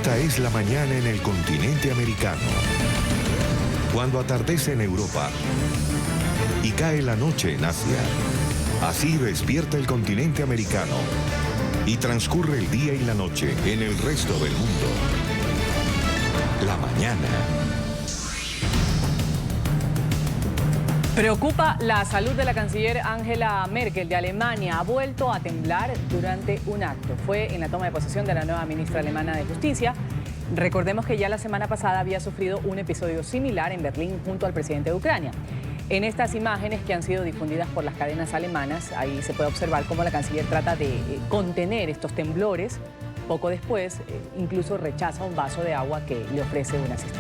Esta es la mañana en el continente americano. Cuando atardece en Europa y cae la noche en Asia. Así despierta el continente americano y transcurre el día y la noche en el resto del mundo. La mañana. Preocupa la salud de la canciller Angela Merkel de Alemania. Ha vuelto a temblar durante un acto. Fue en la toma de posesión de la nueva ministra alemana de Justicia. Recordemos que ya la semana pasada había sufrido un episodio similar en Berlín junto al presidente de Ucrania. En estas imágenes que han sido difundidas por las cadenas alemanas, ahí se puede observar cómo la canciller trata de contener estos temblores. Poco después, incluso rechaza un vaso de agua que le ofrece un asistente.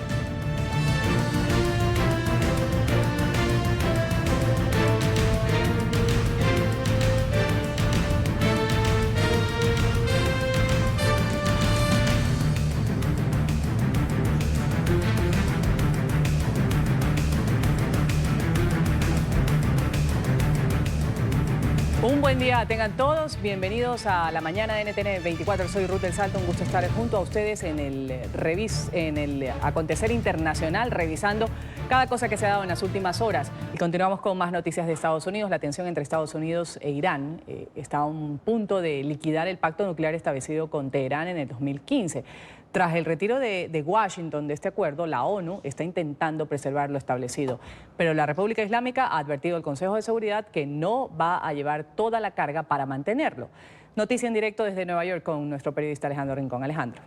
Un buen día tengan todos, bienvenidos a la mañana de NTN 24, soy Ruth del Salto, un gusto estar junto a ustedes en el acontecer internacional, revisando cada cosa que se ha dado en las últimas horas. Y continuamos con más noticias de Estados Unidos. La tensión entre Estados Unidos e Irán está a un punto de liquidar el pacto nuclear establecido con Teherán en el 2015. Tras el retiro de Washington de este acuerdo, la ONU está intentando preservar lo establecido. Pero la República Islámica ha advertido al Consejo de Seguridad que no va a llevar toda la carga para mantenerlo. Noticia en directo desde Nueva York con nuestro periodista Alejandro Rincón. Alejandro.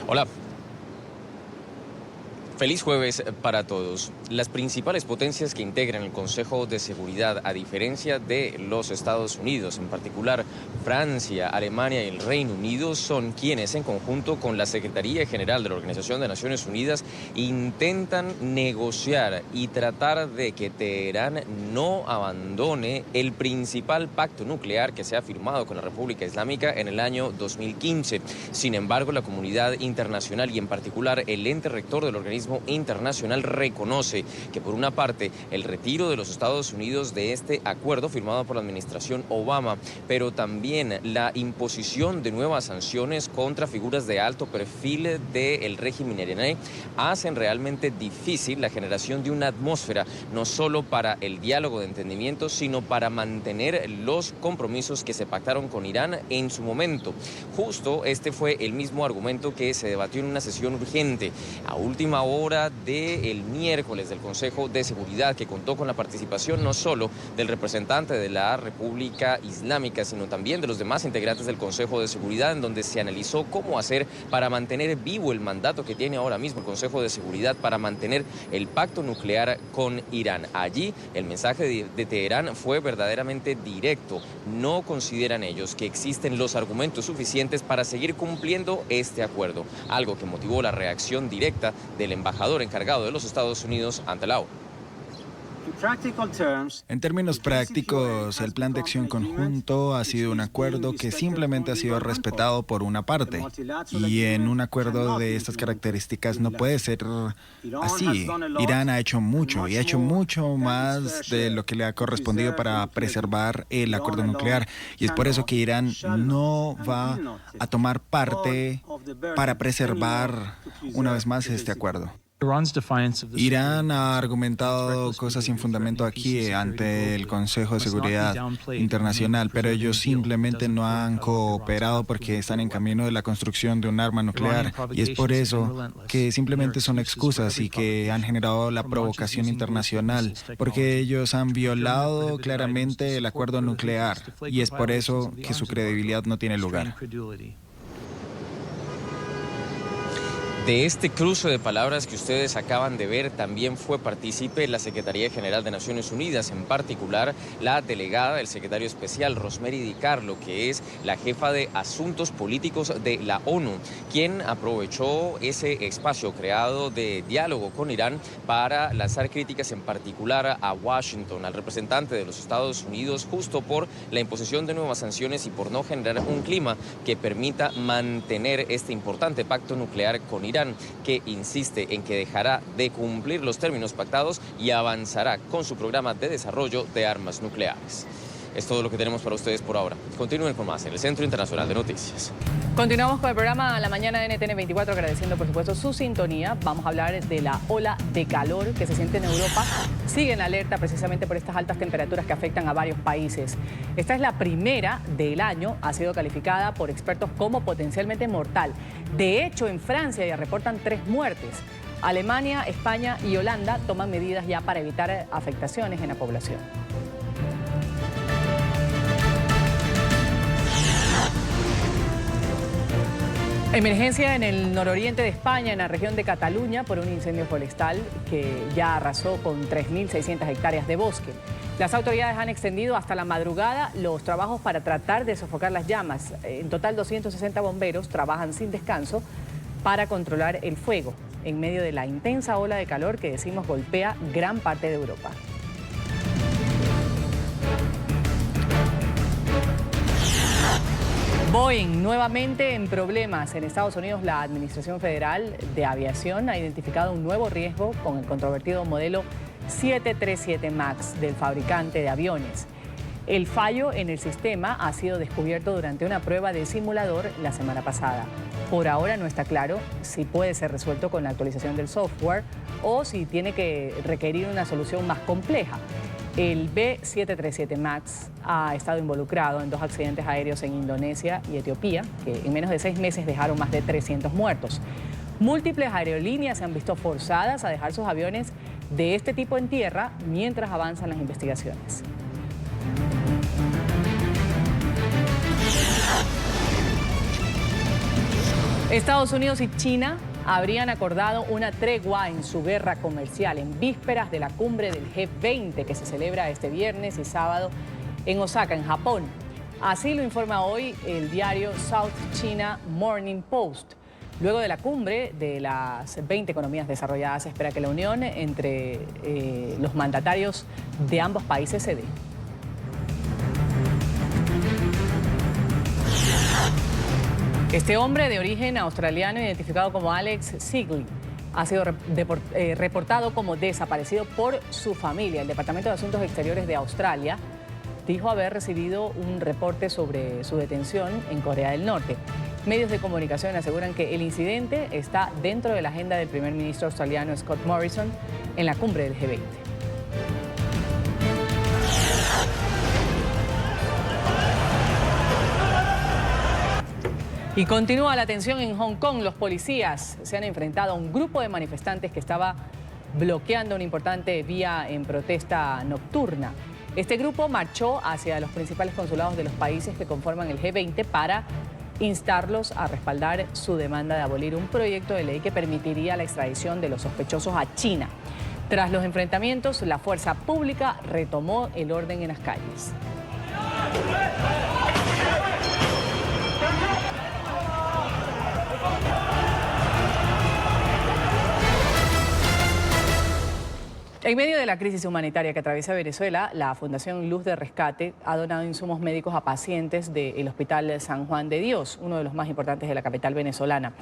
Hola. Feliz jueves para todos. Las principales potencias que integran el Consejo de Seguridad, a diferencia de los Estados Unidos, en particular Francia, Alemania y el Reino Unido, son quienes, en conjunto con la Secretaría General de la Organización de Naciones Unidas, intentan negociar y tratar de que Teherán no abandone el principal pacto nuclear que se ha firmado con la República Islámica en el año 2015. Sin embargo, la comunidad internacional y en particular el ente rector del organismo internacional reconoce que, por una parte, el retiro de los Estados Unidos de este acuerdo firmado por la administración Obama, pero también la imposición de nuevas sanciones contra figuras de alto perfil del régimen iraní hacen realmente difícil la generación de una atmósfera no solo para el diálogo de entendimiento, sino para mantener los compromisos que se pactaron con Irán en su momento. Justo este fue el mismo argumento que se debatió en una sesión urgente a última hora del miércoles del Consejo de Seguridad, que contó con la participación no solo del representante de la República Islámica, sino también de los demás integrantes del Consejo de Seguridad, en donde se analizó cómo hacer para mantener vivo el mandato que tiene ahora mismo el Consejo de Seguridad para mantener el pacto nuclear con Irán. Allí el mensaje de Teherán fue verdaderamente directo. No consideran ellos que existen los argumentos suficientes para seguir cumpliendo este acuerdo, algo que motivó la reacción directa del embajador encargado de los Estados Unidos ante la ONU. En términos prácticos, el plan de acción conjunto ha sido un acuerdo que simplemente ha sido respetado por una parte. Y en un acuerdo de estas características no puede ser así. Irán ha hecho mucho y ha hecho mucho más de lo que le ha correspondido para preservar el acuerdo nuclear. Y es por eso que Irán no va a tomar parte para preservar una vez más este acuerdo. Irán ha argumentado cosas sin fundamento aquí ante el Consejo de Seguridad Internacional, pero ellos simplemente no han cooperado porque están en camino de la construcción de un arma nuclear, y es por eso que simplemente son excusas y que han generado la provocación internacional, porque ellos han violado claramente el acuerdo nuclear, y es por eso que su credibilidad no tiene lugar. De este cruce de palabras que ustedes acaban de ver, también fue partícipe la Secretaría General de Naciones Unidas, en particular la delegada del secretario especial, Rosemary DiCarlo, que es la jefa de asuntos políticos de la ONU, quien aprovechó ese espacio creado de diálogo con Irán para lanzar críticas en particular a Washington, al representante de los Estados Unidos, justo por la imposición de nuevas sanciones y por no generar un clima que permita mantener este importante pacto nuclear con Irán, que insiste en que dejará de cumplir los términos pactados y avanzará con su programa de desarrollo de armas nucleares. Es todo lo que tenemos para ustedes por ahora. Continúen con más en el Centro Internacional de Noticias. Continuamos con el programa La Mañana de NTN 24, agradeciendo por supuesto su sintonía. Vamos a hablar de la ola de calor que se siente en Europa. Sigue en alerta precisamente por estas altas temperaturas que afectan a varios países. Esta es la primera del año, ha sido calificada por expertos como potencialmente mortal. De hecho, en Francia ya reportan 3 muertes. Alemania, España y Holanda toman medidas ya para evitar afectaciones en la población. Emergencia en el nororiente de España, en la región de Cataluña, por un incendio forestal que ya arrasó con 3.600 hectáreas de bosque. Las autoridades han extendido hasta la madrugada los trabajos para tratar de sofocar las llamas. En total, 260 bomberos trabajan sin descanso para controlar el fuego en medio de la intensa ola de calor que decimos golpea gran parte de Europa. Boeing nuevamente en problemas. En Estados Unidos, la Administración Federal de Aviación ha identificado un nuevo riesgo con el controvertido modelo 737 MAX del fabricante de aviones. El fallo en el sistema ha sido descubierto durante una prueba de simulador la semana pasada. Por ahora no está claro si puede ser resuelto con la actualización del software o si tiene que requerir una solución más compleja. El B737 MAX ha estado involucrado en 2 accidentes aéreos en Indonesia y Etiopía, que en menos de 6 meses dejaron más de 300 muertos. Múltiples aerolíneas se han visto forzadas a dejar sus aviones de este tipo en tierra mientras avanzan las investigaciones. Estados Unidos y China habrían acordado una tregua en su guerra comercial en vísperas de la cumbre del G20 que se celebra este viernes y sábado en Osaka, en Japón. Así lo informa hoy el diario South China Morning Post. Luego de la cumbre de las 20 economías desarrolladas, se espera que la unión entre los mandatarios de ambos países se dé. Este hombre de origen australiano, identificado como Alex Sigley, ha sido reportado como desaparecido por su familia. El Departamento de Asuntos Exteriores de Australia dijo haber recibido un reporte sobre su detención en Corea del Norte. Medios de comunicación aseguran que el incidente está dentro de la agenda del primer ministro australiano Scott Morrison en la cumbre del G20. Y continúa la tensión en Hong Kong. Los policías se han enfrentado a un grupo de manifestantes que estaba bloqueando una importante vía en protesta nocturna. Este grupo marchó hacia los principales consulados de los países que conforman el G20 para instarlos a respaldar su demanda de abolir un proyecto de ley que permitiría la extradición de los sospechosos a China. Tras los enfrentamientos, la fuerza pública retomó el orden en las calles. En medio de la crisis humanitaria que atraviesa Venezuela, la Fundación Luz de Rescate ha donado insumos médicos a pacientes del Hospital San Juan de Dios, uno de los más importantes de la capital venezolana.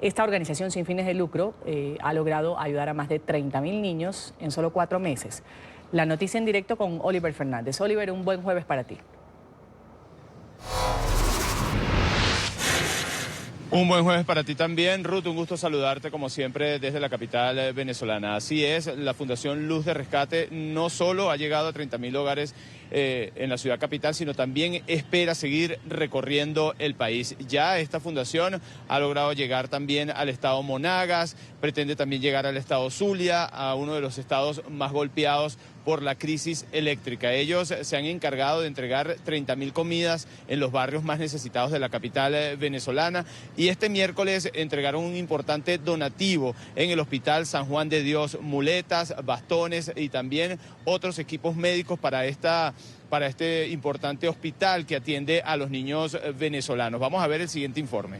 Esta organización sin fines de lucro ha logrado ayudar a más de 30.000 niños en solo 4 meses. La noticia en directo con Oliver Fernández. Oliver, un buen jueves para ti. Un buen jueves para ti también, Ruth. Un gusto saludarte como siempre desde la capital venezolana. Así es, la Fundación Luz de Rescate no solo ha llegado a 30.000 hogares en la ciudad capital, sino también espera seguir recorriendo el país. Ya esta fundación ha logrado llegar también al estado Monagas, pretende también llegar al estado Zulia, a uno de los estados más golpeados por la crisis eléctrica. Ellos se han encargado de entregar 30.000 comidas en los barrios más necesitados de la capital venezolana y este miércoles entregaron un importante donativo en el Hospital San Juan de Dios, muletas, bastones y también otros equipos médicos para este importante hospital que atiende a los niños venezolanos. Vamos a ver el siguiente informe.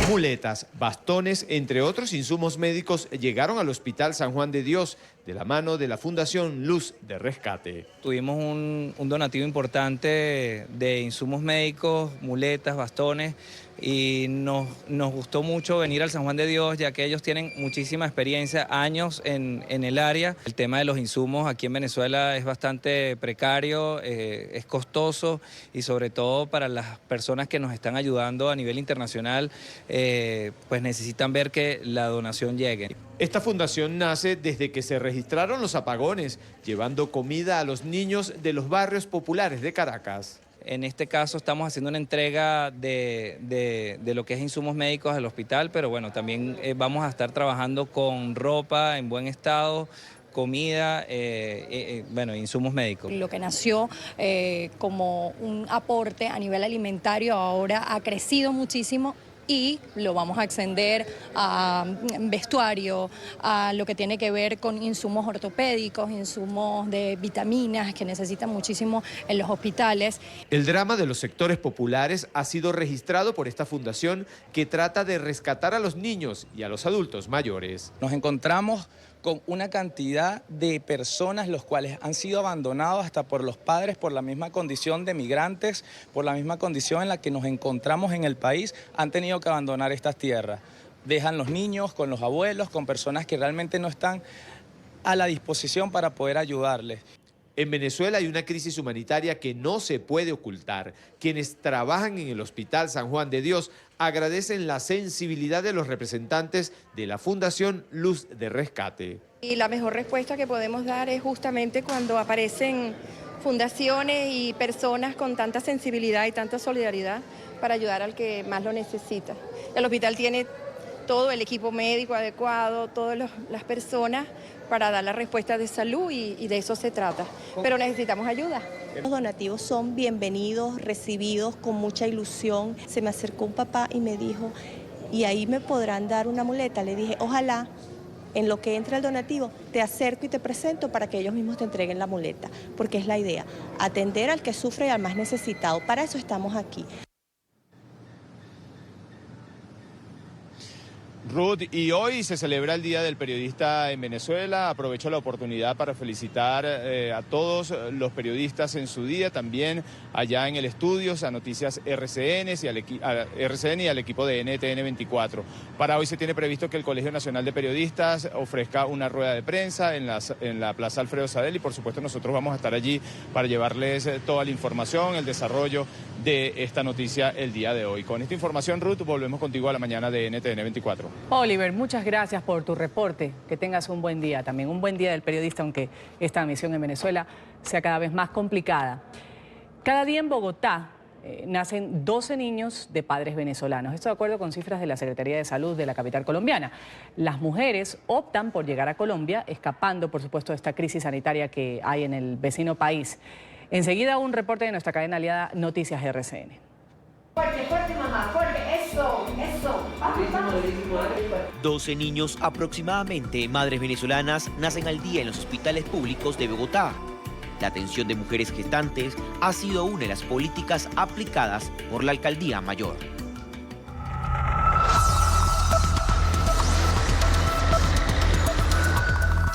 Muletas, bastones, entre otros insumos médicos llegaron al Hospital San Juan de Dios de la mano de la Fundación Luz de Rescate. Tuvimos un donativo importante de insumos médicos, muletas, bastones, y nos gustó mucho venir al San Juan de Dios, ya que ellos tienen muchísima experiencia, años en el área. El tema de los insumos aquí en Venezuela es bastante precario, es costoso y sobre todo para las personas que nos están ayudando a nivel internacional, pues necesitan ver que la donación llegue. Esta fundación nace desde que se registraron los apagones, llevando comida a los niños de los barrios populares de Caracas. En este caso estamos haciendo una entrega de lo que es insumos médicos al hospital, pero bueno, también vamos a estar trabajando con ropa en buen estado, comida, bueno, insumos médicos. Lo que nació como un aporte a nivel alimentario ahora ha crecido muchísimo y lo vamos a extender a vestuario, a lo que tiene que ver con insumos ortopédicos, insumos de vitaminas que necesitan muchísimo en los hospitales. El drama de los sectores populares ha sido registrado por esta fundación que trata de rescatar a los niños y a los adultos mayores. Nos encontramos con una cantidad de personas los cuales han sido abandonados hasta por los padres por la misma condición de migrantes, por la misma condición en la que nos encontramos en el país, han tenido que abandonar estas tierras. Dejan los niños con los abuelos, con personas que realmente no están a la disposición para poder ayudarles. En Venezuela hay una crisis humanitaria que no se puede ocultar. Quienes trabajan en el Hospital San Juan de Dios agradecen la sensibilidad de los representantes de la Fundación Luz de Rescate. Y la mejor respuesta que podemos dar es justamente cuando aparecen fundaciones y personas con tanta sensibilidad y tanta solidaridad para ayudar al que más lo necesita. El hospital tiene todo el equipo médico adecuado, todas las personas para dar la respuesta de salud y de eso se trata. Pero necesitamos ayuda. Los donativos son bienvenidos, recibidos con mucha ilusión. Se me acercó un papá y me dijo, ¿y ahí me podrán dar una muleta? Le dije, ojalá en lo que entra el donativo te acerco y te presento para que ellos mismos te entreguen la muleta, porque es la idea, atender al que sufre y al más necesitado. Para eso estamos aquí. Ruth, y hoy se celebra el Día del Periodista en Venezuela. Aprovecho la oportunidad para felicitar a todos los periodistas en su día, también allá en el estudio, a Noticias RCN y al equipo de NTN 24. Para hoy se tiene previsto que el Colegio Nacional de Periodistas ofrezca una rueda de prensa en la Plaza Alfredo Sadel y por supuesto nosotros vamos a estar allí para llevarles toda la información, el desarrollo de esta noticia el día de hoy. Con esta información, Ruth, volvemos contigo a la mañana de NTN 24. Oliver, muchas gracias por tu reporte. Que tengas un buen día, también un buen día del periodista, aunque esta misión en Venezuela sea cada vez más complicada. Cada día en Bogotá nacen 12 niños de padres venezolanos. Esto de acuerdo con cifras de la Secretaría de Salud de la capital colombiana. Las mujeres optan por llegar a Colombia, escapando, por supuesto, de esta crisis sanitaria que hay en el vecino país. Enseguida un reporte de nuestra cadena aliada Noticias RCN. Fuerte, fuerte, mamá, fuerte, eso, eso. Vamos, vamos. 12 niños aproximadamente, madres venezolanas, nacen al día en los hospitales públicos de Bogotá. La atención de mujeres gestantes ha sido una de las políticas aplicadas por la Alcaldía Mayor.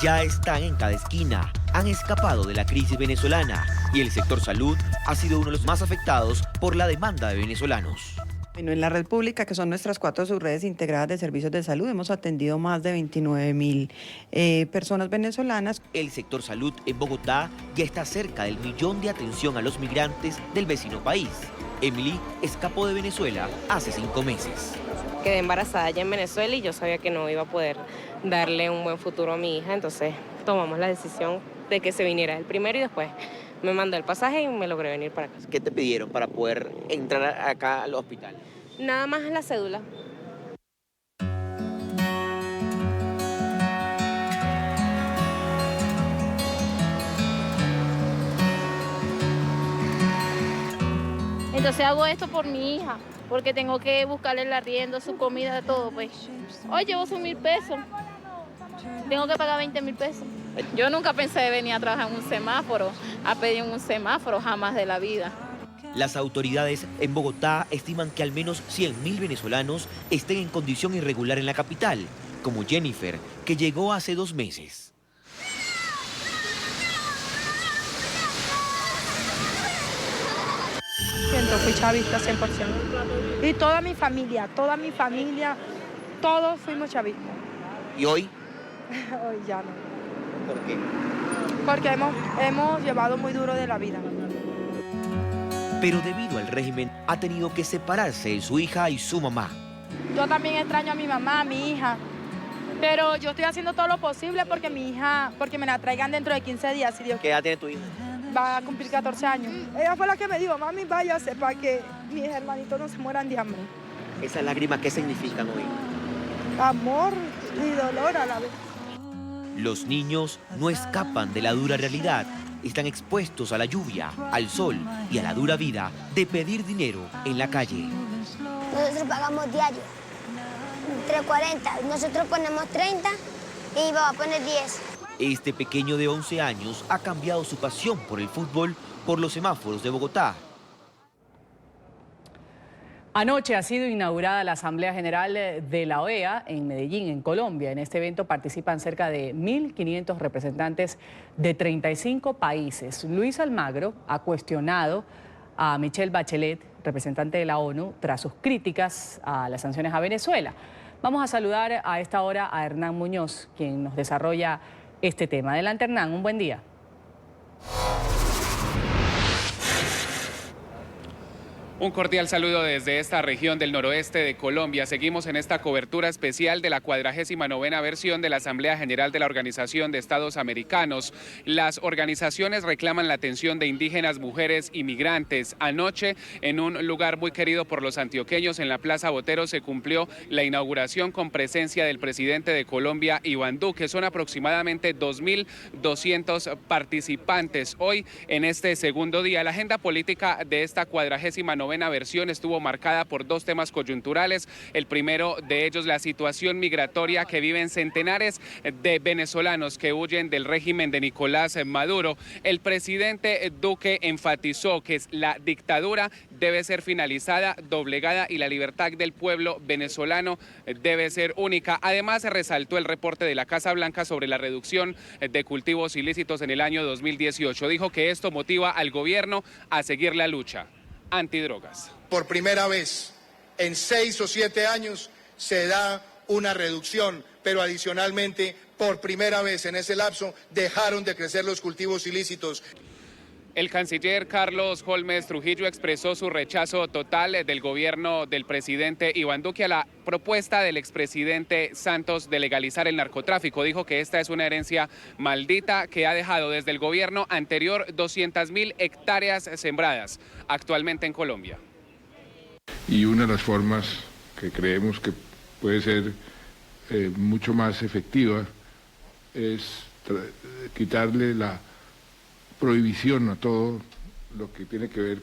Ya están en cada esquina, han escapado de la crisis venezolana y el sector salud ha sido uno de los más afectados por la demanda de venezolanos. Bueno, en la red pública, que son nuestras 4 subredes integradas de servicios de salud, hemos atendido más de 29.000 personas venezolanas. El sector salud en Bogotá ya está cerca del 1 millón de atención a los migrantes del vecino país. Emily escapó de Venezuela hace 5 meses. Quedé embarazada allá en Venezuela y yo sabía que no iba a poder darle un buen futuro a mi hija, entonces tomamos la decisión de que se viniera el primero y después me mandó el pasaje y me logré venir para acá. ¿Qué te pidieron para poder entrar acá al hospital? Nada más la cédula. Entonces hago esto por mi hija, porque tengo que buscarle el arriendo, su comida, todo, pues. Hoy llevo sus 1.000 pesos. Tengo que pagar 20.000 pesos. Yo nunca pensé venir a trabajar en un semáforo, a pedir un semáforo, jamás de la vida. Las autoridades en Bogotá estiman que al menos 100.000 venezolanos estén en condición irregular en la capital, como Jennifer, que llegó hace 2 meses. Yo fui chavista 100%. Y toda mi familia, todos fuimos chavistas. ¿Y hoy? Hoy ya no. ¿Por qué? Porque hemos llevado muy duro de la vida. Pero debido al régimen ha tenido que separarse de su hija y su mamá. Yo también extraño a mi mamá, a mi hija. Pero yo estoy haciendo todo lo posible porque mi hija, porque me la traigan dentro de 15 días, si Dios ¿Qué edad tiene tu hija? Va a cumplir 14 años. Ella fue la que me dijo, mami, váyase para que mis hermanitos no se mueran de hambre. ¿Esas lágrimas qué significan hoy? Amor y dolor a la vez. Los niños no escapan de la dura realidad. Están expuestos a la lluvia, al sol y a la dura vida de pedir dinero en la calle. Nosotros pagamos diario, 3.40. Nosotros ponemos 30 y va a poner 10. Este pequeño de 11 años ha cambiado su pasión por el fútbol por los semáforos de Bogotá. Anoche ha sido inaugurada la Asamblea General de la OEA en Medellín, en Colombia. En este evento participan cerca de 1.500 representantes de 35 países. Luis Almagro ha cuestionado a Michelle Bachelet, representante de la ONU, tras sus críticas a las sanciones a Venezuela. Vamos a saludar a esta hora a Hernán Muñoz, quien nos desarrolla este tema. Adelante, Hernán, un buen día. Un cordial saludo desde esta región del noroeste de Colombia. Seguimos en esta cobertura especial de la 49ª versión de la Asamblea General de la Organización de Estados Americanos. Las organizaciones reclaman la atención de indígenas, mujeres y migrantes. Anoche, en un lugar muy querido por los antioqueños, en la Plaza Botero, se cumplió la inauguración con presencia del presidente de Colombia, Iván Duque. Son aproximadamente 2.200 participantes. Hoy, en este segundo día, la agenda política de esta 49ª versión estuvo marcada por dos temas coyunturales. El primero de ellos, la situación migratoria que viven centenares de venezolanos que huyen del régimen de Nicolás Maduro. El presidente Duque enfatizó que la dictadura debe ser finalizada, doblegada y la libertad del pueblo venezolano debe ser única. Además, resaltó el reporte de la Casa Blanca sobre la reducción de cultivos ilícitos en el año 2018. Dijo que esto motiva al gobierno a seguir la lucha antidrogas. Por primera vez en 6 o 7 años se da una reducción, pero adicionalmente por primera vez en ese lapso dejaron de crecer los cultivos ilícitos. El canciller Carlos Holmes Trujillo expresó su rechazo total del gobierno del presidente Iván Duque a la propuesta del expresidente Santos de legalizar el narcotráfico. Dijo que esta es una herencia maldita que ha dejado desde el gobierno anterior 200.000 hectáreas sembradas actualmente en Colombia. Y una de las formas que creemos que puede ser mucho más efectiva es quitarle la prohibición a todo lo que tiene que ver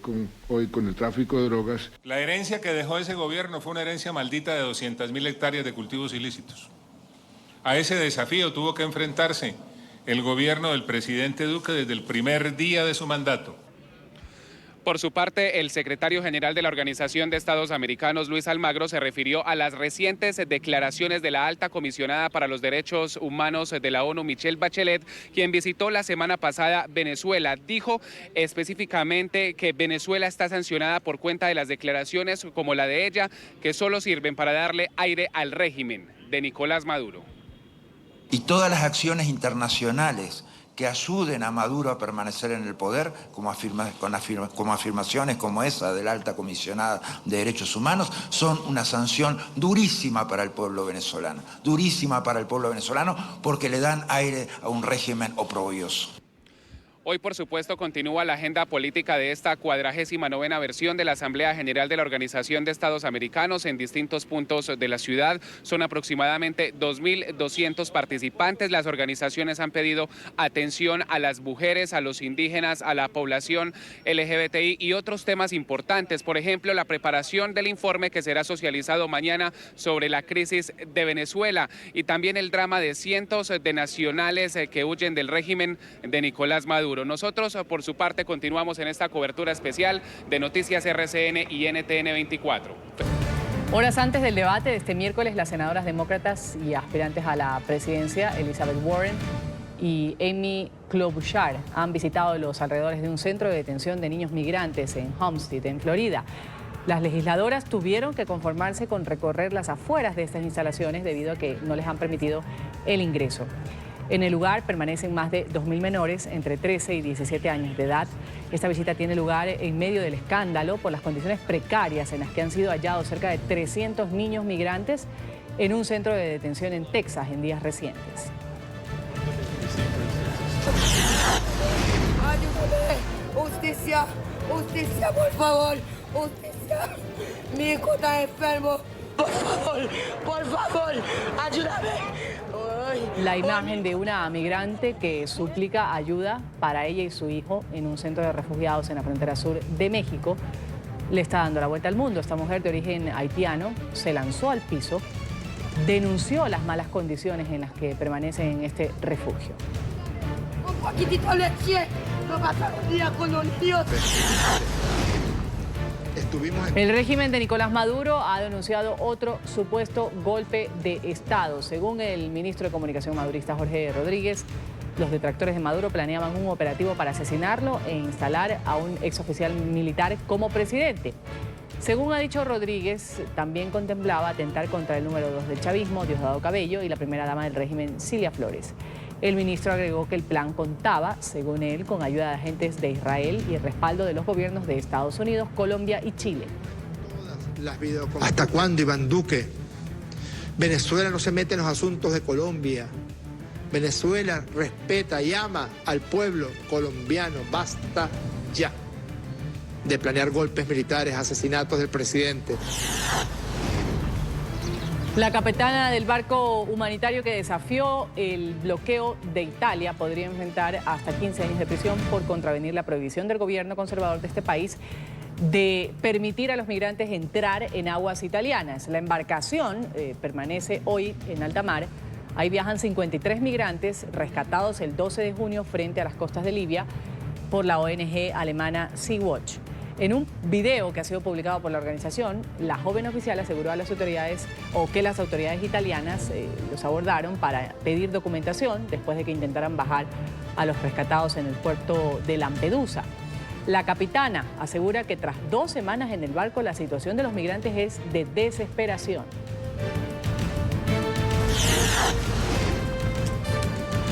hoy con el tráfico de drogas. La herencia que dejó ese gobierno fue una herencia maldita de 200.000 hectáreas de cultivos ilícitos. A ese desafío tuvo que enfrentarse el gobierno del presidente Duque desde el primer día de su mandato. Por su parte, el secretario general de la Organización de Estados Americanos, Luis Almagro, se refirió a las recientes declaraciones de la alta comisionada para los derechos humanos de la ONU, Michelle Bachelet, quien visitó la semana pasada Venezuela. Dijo específicamente que Venezuela está sancionada por cuenta de las declaraciones como la de ella, que solo sirven para darle aire al régimen de Nicolás Maduro. Y todas las acciones internacionales que ayuden a Maduro a permanecer en el poder, como afirmaciones como esa de la alta comisionada de derechos humanos, son una sanción durísima para el pueblo venezolano, porque le dan aire a un régimen oprobioso. Hoy, por supuesto, continúa la agenda política de esta 49ª versión de la Asamblea General de la Organización de Estados Americanos en distintos puntos de la ciudad. Son aproximadamente 2.200 participantes. Las organizaciones han pedido atención a las mujeres, a los indígenas, a la población LGBTI y otros temas importantes. Por ejemplo, la preparación del informe que será socializado mañana sobre la crisis de Venezuela y también el drama de cientos de nacionales que huyen del régimen de Nicolás Maduro. Nosotros, por su parte, continuamos en esta cobertura especial de Noticias RCN y NTN 24. Horas antes del debate de este miércoles, las senadoras demócratas y aspirantes a la presidencia, Elizabeth Warren y Amy Klobuchar han visitado los alrededores de un centro de detención de niños migrantes en Homestead, en Florida. Las legisladoras tuvieron que conformarse con recorrer las afueras de estas instalaciones debido a que no les han permitido el ingreso. En el lugar permanecen más de 2.000 menores entre 13 y 17 años de edad. Esta visita tiene lugar en medio del escándalo por las condiciones precarias en las que han sido hallados cerca de 300 niños migrantes en un centro de detención en Texas en días recientes. ¡Ayúdame! ¡Justicia! ¡Justicia, por favor! ¡Justicia! ¡Mi hijo está enfermo! ¡Por favor! ¡Ayúdame! La imagen de una migrante que suplica ayuda para ella y su hijo en un centro de refugiados en la frontera sur de México le está dando la vuelta al mundo. Esta mujer de origen haitiano se lanzó al piso, denunció las malas condiciones en las que permanece en este refugio. Un poquitito de leche, no pasa un día con los niños. El régimen de Nicolás Maduro ha denunciado otro supuesto golpe de Estado. Según el ministro de Comunicación madurista Jorge Rodríguez, los detractores de Maduro planeaban un operativo para asesinarlo e instalar a un exoficial militar como presidente. Según ha dicho Rodríguez, también contemplaba atentar contra el número 2 del chavismo, Diosdado Cabello, y la primera dama del régimen, Cilia Flores. El ministro agregó que el plan contaba, según él, con ayuda de agentes de Israel y el respaldo de los gobiernos de Estados Unidos, Colombia y Chile. ¿Hasta cuándo, Iván Duque? Venezuela no se mete en los asuntos de Colombia. Venezuela respeta y ama al pueblo colombiano. Basta ya de planear golpes militares, asesinatos del presidente. La capitana del barco humanitario que desafió el bloqueo de Italia podría enfrentar hasta 15 años de prisión por contravenir la prohibición del gobierno conservador de este país de permitir a los migrantes entrar en aguas italianas. La embarcación permanece hoy en alta mar. Ahí viajan 53 migrantes rescatados el 12 de junio frente a las costas de Libia por la ONG alemana Sea-Watch. En un video que ha sido publicado por la organización, la joven oficial aseguró a las autoridades que las autoridades italianas los abordaron para pedir documentación después de que intentaran bajar a los rescatados en el puerto de Lampedusa. La capitana asegura que tras 2 semanas en el barco la situación de los migrantes es de desesperación.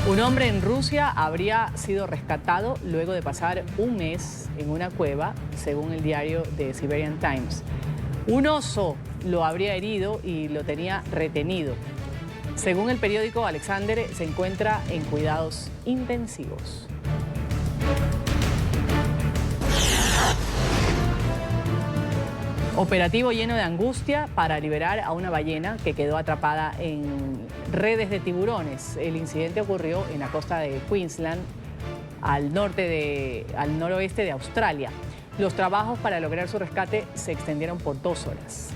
Un hombre en Rusia habría sido rescatado luego de pasar un mes en una cueva, según el diario The Siberian Times. Un oso lo habría herido y lo tenía retenido. Según el periódico, Alexander se encuentra en cuidados intensivos. Operativo lleno de angustia para liberar a una ballena que quedó atrapada en redes de tiburones. El incidente ocurrió en la costa de Queensland, al noroeste de Australia. Los trabajos para lograr su rescate se extendieron por 2 horas.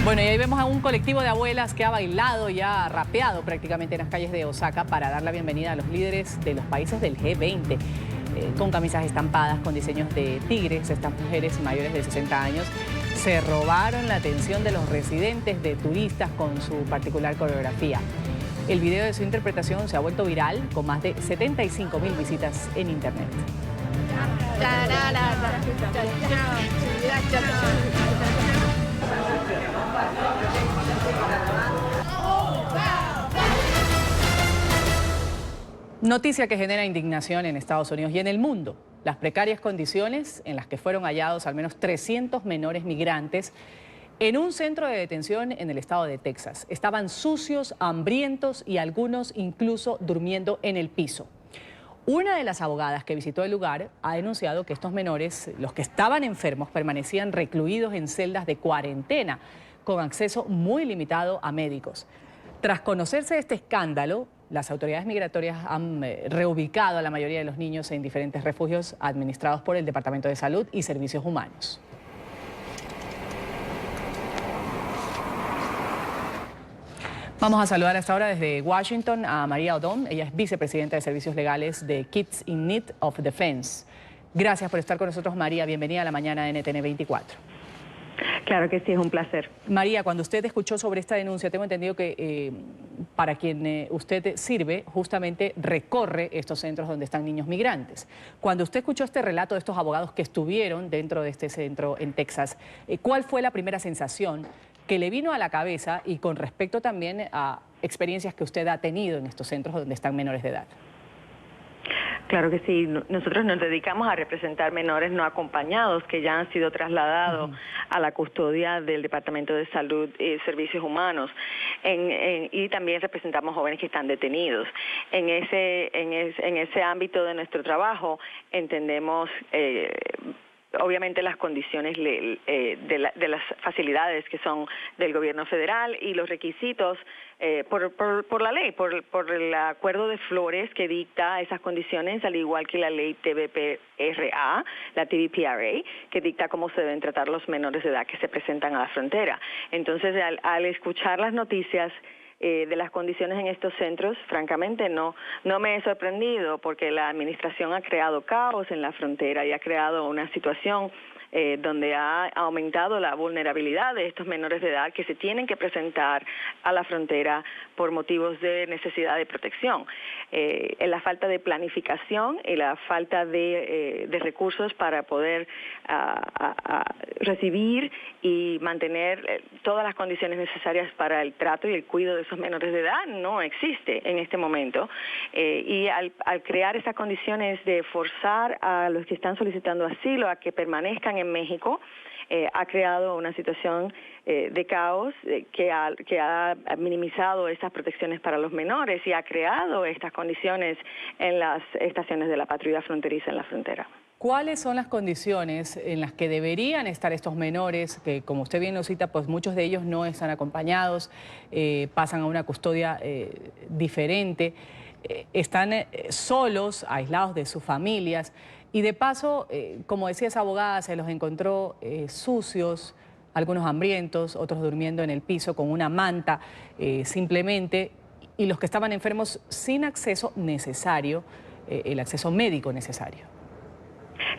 Bueno, y ahí vemos a un colectivo de abuelas que ha bailado y ha rapeado prácticamente en las calles de Osaka para dar la bienvenida a los líderes de los países del G20. Con camisas estampadas, con diseños de tigres, estas mujeres mayores de 60 años se robaron la atención de los residentes, de turistas con su particular coreografía. El video de su interpretación se ha vuelto viral con más de 75.000 visitas en internet. Noticia que genera indignación en Estados Unidos y en el mundo. Las precarias condiciones en las que fueron hallados al menos 300 menores migrantes en un centro de detención en el estado de Texas. Estaban sucios, hambrientos y algunos incluso durmiendo en el piso. Una de las abogadas que visitó el lugar ha denunciado que estos menores, los que estaban enfermos, permanecían recluidos en celdas de cuarentena con acceso muy limitado a médicos. Tras conocerse este escándalo, las autoridades migratorias han reubicado a la mayoría de los niños en diferentes refugios administrados por el Departamento de Salud y Servicios Humanos. Vamos a saludar a esta hora desde Washington a María Odom. Ella es vicepresidenta de Servicios Legales de Kids in Need of Defense. Gracias por estar con nosotros, María. Bienvenida a la mañana de NTN 24. Claro que sí, es un placer. María, cuando usted escuchó sobre esta denuncia, tengo entendido que para quien usted sirve, justamente recorre estos centros donde están niños migrantes. Cuando usted escuchó este relato de estos abogados que estuvieron dentro de este centro en Texas, ¿cuál fue la primera sensación que le vino a la cabeza y con respecto también a experiencias que usted ha tenido en estos centros donde están menores de edad? Claro que sí, nosotros nos dedicamos a representar menores no acompañados que ya han sido trasladados a la custodia del Departamento de Salud y Servicios Humanos y también representamos jóvenes que están detenidos. En ese ámbito de nuestro trabajo entendemos obviamente las condiciones de las facilidades que son del gobierno federal y los requisitos por la ley, por el acuerdo de Flores que dicta esas condiciones, al igual que la ley TVPRA, la TVPRA, que dicta cómo se deben tratar los menores de edad que se presentan a la frontera. Entonces, al escuchar las noticias de las condiciones en estos centros, francamente no me he sorprendido porque la administración ha creado caos en la frontera y ha creado una situación donde ha aumentado la vulnerabilidad de estos menores de edad que se tienen que presentar a la frontera por motivos de necesidad de protección. La falta de planificación y la falta de recursos para poder recibir y mantener todas las condiciones necesarias para el trato y el cuidado de esos menores de edad no existe en este momento. Y al crear esas condiciones de forzar a los que están solicitando asilo a que permanezcan en México, ha creado una situación de caos que ha minimizado esas protecciones para los menores y ha creado estas condiciones en las estaciones de la patrulla fronteriza en la frontera. ¿Cuáles son las condiciones en las que deberían estar estos menores, que como usted bien lo cita, pues muchos de ellos no están acompañados, pasan a una custodia diferente, están solos, aislados de sus familias y de paso, como decía esa abogada, se los encontró sucios, algunos hambrientos, otros durmiendo en el piso con una manta simplemente, y los que estaban enfermos sin acceso necesario, el acceso médico necesario?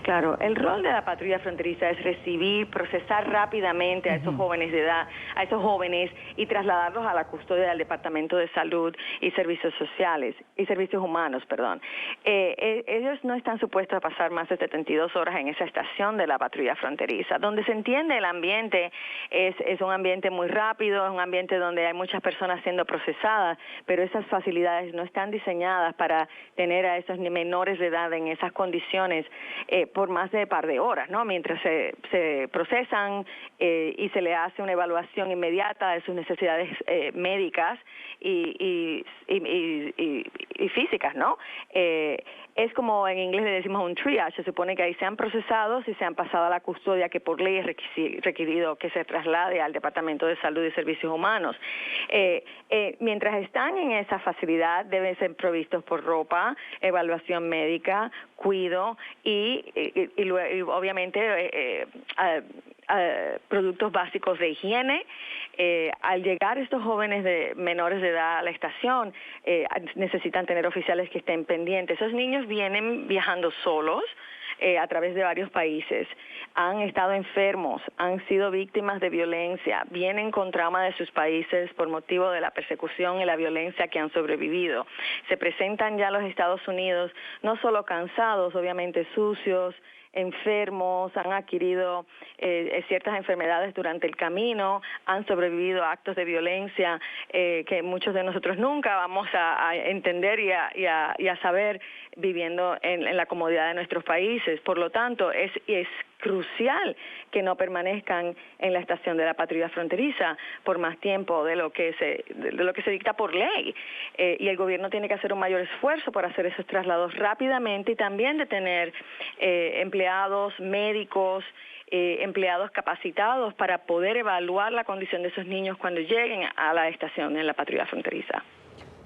Claro, el rol de la patrulla fronteriza es recibir, procesar rápidamente a esos jóvenes de edad, a esos jóvenes y trasladarlos a la custodia del Departamento de Salud y Servicios Sociales y Servicios Humanos, perdón. Ellos no están supuestos a pasar más de 72 horas en esa estación de la patrulla fronteriza, donde se entiende el ambiente, es un ambiente muy rápido, es un ambiente donde hay muchas personas siendo procesadas, pero esas facilidades no están diseñadas para tener a esos menores de edad en esas condiciones por más de un par de horas, ¿no? Mientras se procesan y se le hace una evaluación inmediata de sus necesidades médicas y físicas, ¿no? Es como en inglés le decimos un triage, se supone que ahí sean procesados y sean pasados a la custodia que por ley es requerido que se traslade al Departamento de Salud y Servicios Humanos. Mientras están en esa facilidad deben ser provistos por ropa, evaluación médica, cuidado y obviamente productos básicos de higiene. Al llegar estos jóvenes menores de edad a la estación, necesitan tener oficiales que estén pendientes. Esos niños vienen viajando solos a través de varios países, han estado enfermos, han sido víctimas de violencia, vienen con trauma de sus países por motivo de la persecución y la violencia que han sobrevivido. Se presentan ya a los Estados Unidos no solo cansados, obviamente sucios, enfermos, han adquirido ciertas enfermedades durante el camino, han sobrevivido a actos de violencia que muchos de nosotros nunca vamos a entender y a saber viviendo en la comodidad de nuestros países. Por lo tanto, es crucial que no permanezcan en la estación de la patrulla fronteriza por más tiempo de lo que se dicta por ley. Y el gobierno tiene que hacer un mayor esfuerzo por hacer esos traslados rápidamente y también de tener empleados médicos, empleados capacitados para poder evaluar la condición de esos niños cuando lleguen a la estación en la patrulla fronteriza.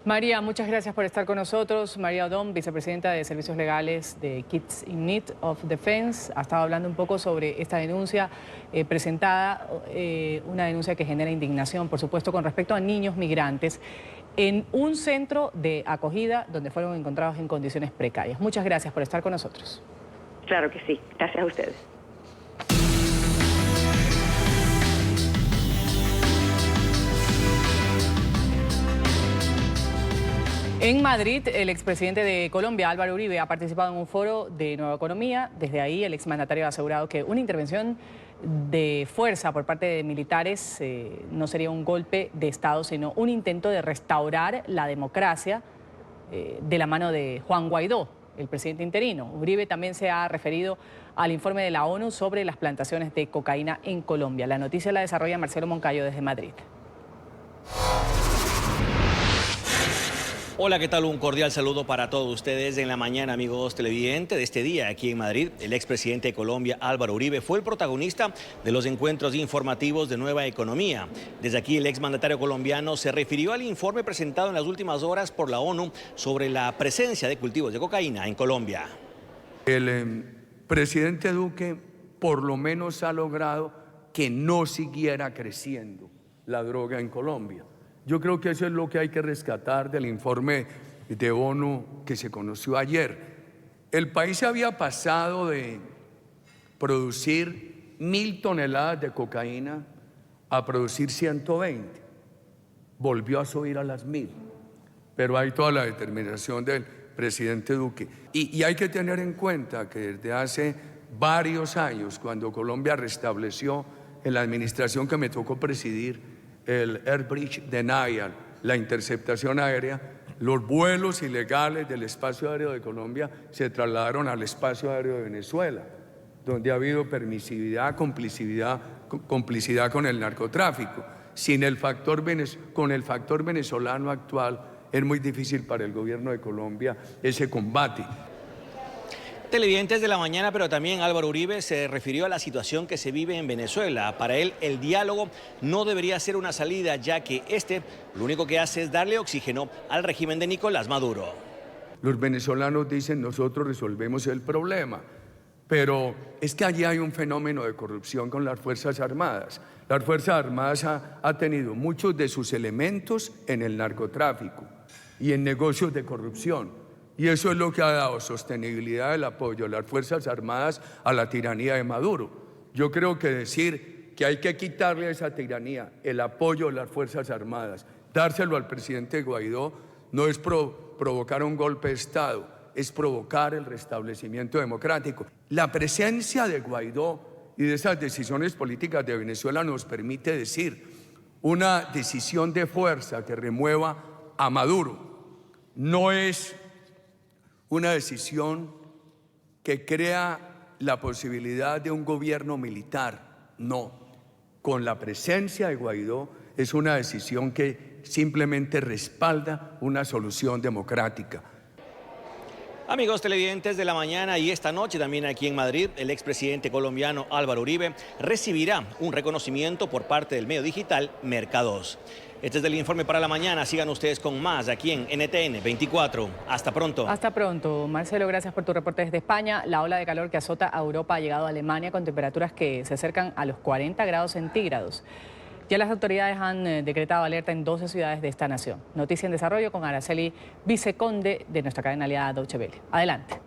María, muchas gracias por estar con nosotros. María Odom, vicepresidenta de Servicios Legales de Kids in Need of Defense, ha estado hablando un poco sobre esta denuncia presentada, una denuncia que genera indignación, por supuesto, con respecto a niños migrantes en un centro de acogida donde fueron encontrados en condiciones precarias. Muchas gracias por estar con nosotros. Claro que sí. Gracias a ustedes. En Madrid, el expresidente de Colombia, Álvaro Uribe, ha participado en un foro de Nueva Economía. Desde ahí, el exmandatario ha asegurado que una intervención de fuerza por parte de militares no sería un golpe de Estado, sino un intento de restaurar la democracia de la mano de Juan Guaidó, el presidente interino. Uribe también se ha referido al informe de la ONU sobre las plantaciones de cocaína en Colombia. La noticia la desarrolla Marcelo Moncayo desde Madrid. Hola, ¿qué tal? Un cordial saludo para todos ustedes en la mañana, amigos televidentes. De este día aquí en Madrid, el expresidente de Colombia, Álvaro Uribe, fue el protagonista de los encuentros informativos de Nueva Economía. Desde aquí, el exmandatario colombiano se refirió al informe presentado en las últimas horas por la ONU sobre la presencia de cultivos de cocaína en Colombia. El presidente Duque por lo menos ha logrado que no siguiera creciendo la droga en Colombia. Yo creo que eso es lo que hay que rescatar del informe de ONU que se conoció ayer. El país había pasado de producir 1.000 toneladas de cocaína a producir 120. Volvió a subir a las 1.000. Pero hay toda la determinación del presidente Duque. Y hay que tener en cuenta que desde hace varios años, cuando Colombia restableció en la administración que me tocó presidir, el Air Bridge Denial, la interceptación aérea, los vuelos ilegales del espacio aéreo de Colombia se trasladaron al espacio aéreo de Venezuela, donde ha habido permisividad, complicidad con el narcotráfico. Con el factor venezolano actual es muy difícil para el gobierno de Colombia ese combate. Televidentes de la mañana, pero también Álvaro Uribe se refirió a la situación que se vive en Venezuela. Para él, el diálogo no debería ser una salida, ya que lo único que hace es darle oxígeno al régimen de Nicolás Maduro. Los venezolanos dicen, nosotros resolvemos el problema, pero es que allí hay un fenómeno de corrupción con las Fuerzas Armadas. Las Fuerzas Armadas ha tenido muchos de sus elementos en el narcotráfico y en negocios de corrupción. Y eso es lo que ha dado sostenibilidad del apoyo de las Fuerzas Armadas a la tiranía de Maduro. Yo creo que decir que hay que quitarle a esa tiranía el apoyo de las Fuerzas Armadas, dárselo al presidente Guaidó, no es provocar un golpe de Estado, es provocar el restablecimiento democrático. La presencia de Guaidó y de esas decisiones políticas de Venezuela nos permite decir una decisión de fuerza que remueva a Maduro. No es una decisión que crea la posibilidad de un gobierno militar, no. Con la presencia de Guaidó es una decisión que simplemente respalda una solución democrática. Amigos televidentes de la mañana, y esta noche también aquí en Madrid, el expresidente colombiano Álvaro Uribe recibirá un reconocimiento por parte del medio digital Merca2. Este es el informe para la mañana. Sigan ustedes con más aquí en NTN 24. Hasta pronto. Hasta pronto. Marcelo, gracias por tu reporte desde España. La ola de calor que azota a Europa ha llegado a Alemania con temperaturas que se acercan a los 40 grados centígrados. Ya las autoridades han decretado alerta en 12 ciudades de esta nación. Noticia en desarrollo con Araceli Viceconde de nuestra cadena aliada Deutsche Welle. Adelante.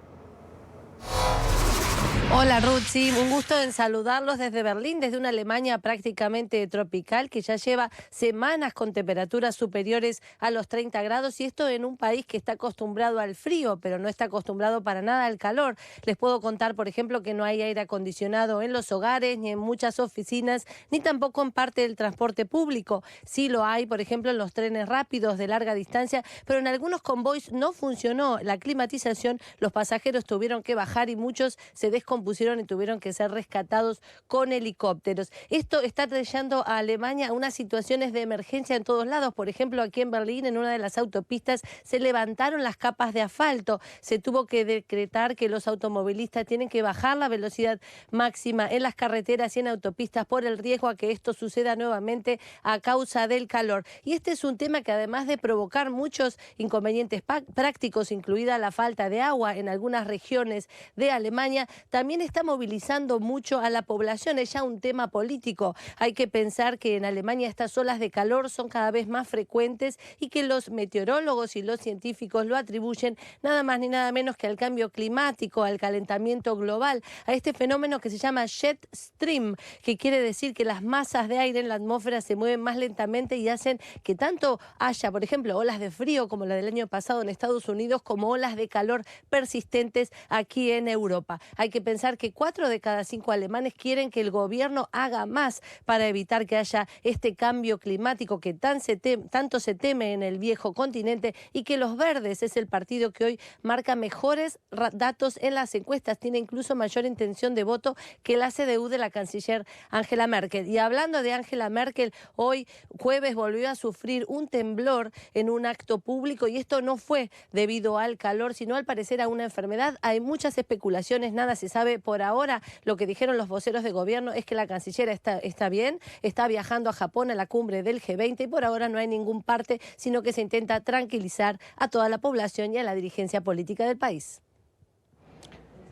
Hola Ruth, sí, un gusto en saludarlos desde Berlín, desde una Alemania prácticamente tropical que ya lleva semanas con temperaturas superiores a los 30 grados y esto en un país que está acostumbrado al frío, pero no está acostumbrado para nada al calor. Les puedo contar, por ejemplo, que no hay aire acondicionado en los hogares, ni en muchas oficinas, ni tampoco en parte del transporte público. Sí lo hay, por ejemplo, en los trenes rápidos de larga distancia, pero en algunos convoys no funcionó la climatización, los pasajeros tuvieron que bajar y muchos se descomponen descompusieron y tuvieron que ser rescatados con helicópteros. Esto está trayendo a Alemania unas situaciones de emergencia en todos lados. Por ejemplo, aquí en Berlín, en una de las autopistas, se levantaron las capas de asfalto. Se tuvo que decretar que los automovilistas tienen que bajar la velocidad máxima en las carreteras y en autopistas por el riesgo a que esto suceda nuevamente a causa del calor. Y este es un tema que, además de provocar muchos inconvenientes prácticos, incluida la falta de agua en algunas regiones de Alemania, también está movilizando mucho a la población. Es ya un tema político. Hay que pensar que en Alemania estas olas de calor son cada vez más frecuentes y que los meteorólogos y los científicos lo atribuyen nada más ni nada menos que al cambio climático, al calentamiento global, a este fenómeno que se llama jet stream, que quiere decir que las masas de aire en la atmósfera se mueven más lentamente y hacen que tanto haya, por ejemplo, olas de frío como la del año pasado en Estados Unidos, como olas de calor persistentes aquí en Europa. Hay que pensar que 4 de cada 5 alemanes quieren que el gobierno haga más para evitar que haya este cambio climático que tanto se teme en el viejo continente, y que los verdes es el partido que hoy marca mejores datos en las encuestas. Tiene incluso mayor intención de voto que la CDU de la canciller Angela Merkel. Y hablando de Angela Merkel, hoy jueves volvió a sufrir un temblor en un acto público, y esto no fue debido al calor, sino al parecer a una enfermedad. Hay muchas especulaciones, nada se sabe por ahora. Lo que dijeron los voceros de gobierno es que la canciller está bien, está viajando a Japón a la cumbre del G20 y por ahora no hay ningún parte, sino que se intenta tranquilizar a toda la población y a la dirigencia política del país.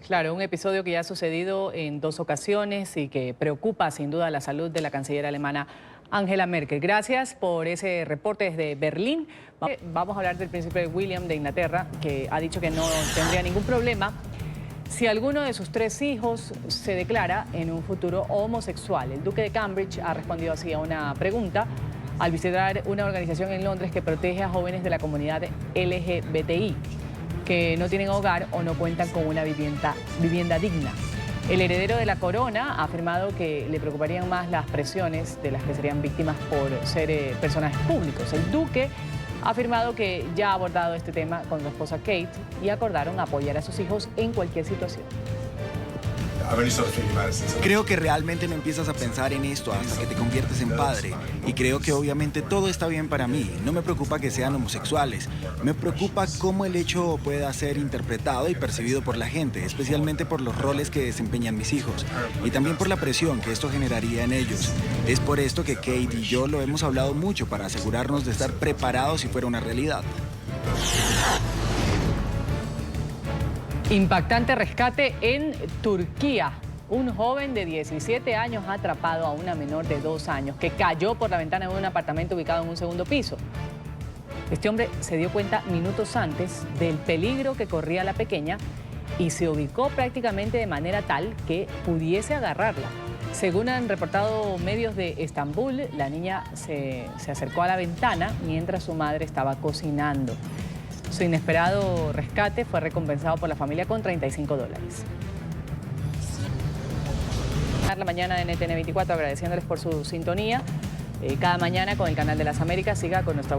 Claro, un episodio que ya ha sucedido en 2 ocasiones y que preocupa sin duda la salud de la canciller alemana Angela Merkel. Gracias por ese reporte desde Berlín. Vamos a hablar del príncipe William de Inglaterra, que ha dicho que no tendría ningún problema si alguno de sus 3 hijos se declara en un futuro homosexual. El duque de Cambridge ha respondido así a una pregunta al visitar una organización en Londres que protege a jóvenes de la comunidad LGBTI que no tienen hogar o no cuentan con una vivienda digna. El heredero de la corona ha afirmado que le preocuparían más las presiones de las que serían víctimas por ser personajes públicos. El duque ha afirmado que ya ha abordado este tema con su esposa Kate y acordaron apoyar a sus hijos en cualquier situación. Creo que realmente no empiezas a pensar en esto hasta que te conviertes en padre. Y creo que obviamente todo está bien para mí. No me preocupa que sean homosexuales. Me preocupa cómo el hecho pueda ser interpretado y percibido por la gente, especialmente por los roles que desempeñan mis hijos. Y también por la presión que esto generaría en ellos. Es por esto que Kate y yo lo hemos hablado mucho para asegurarnos de estar preparados si fuera una realidad. Impactante rescate en Turquía. Un joven de 17 años ha atrapado a una menor de 2 años que cayó por la ventana de un apartamento ubicado en un 2º piso. Este hombre se dio cuenta minutos antes del peligro que corría la pequeña y se ubicó prácticamente de manera tal que pudiese agarrarla. Según han reportado medios de Estambul, la niña se acercó a la ventana mientras su madre estaba cocinando. Su inesperado rescate fue recompensado por la familia con $35. La mañana de NTN 24, agradeciéndoles por su sintonía. Cada mañana con el Canal de las Américas, siga con nuestra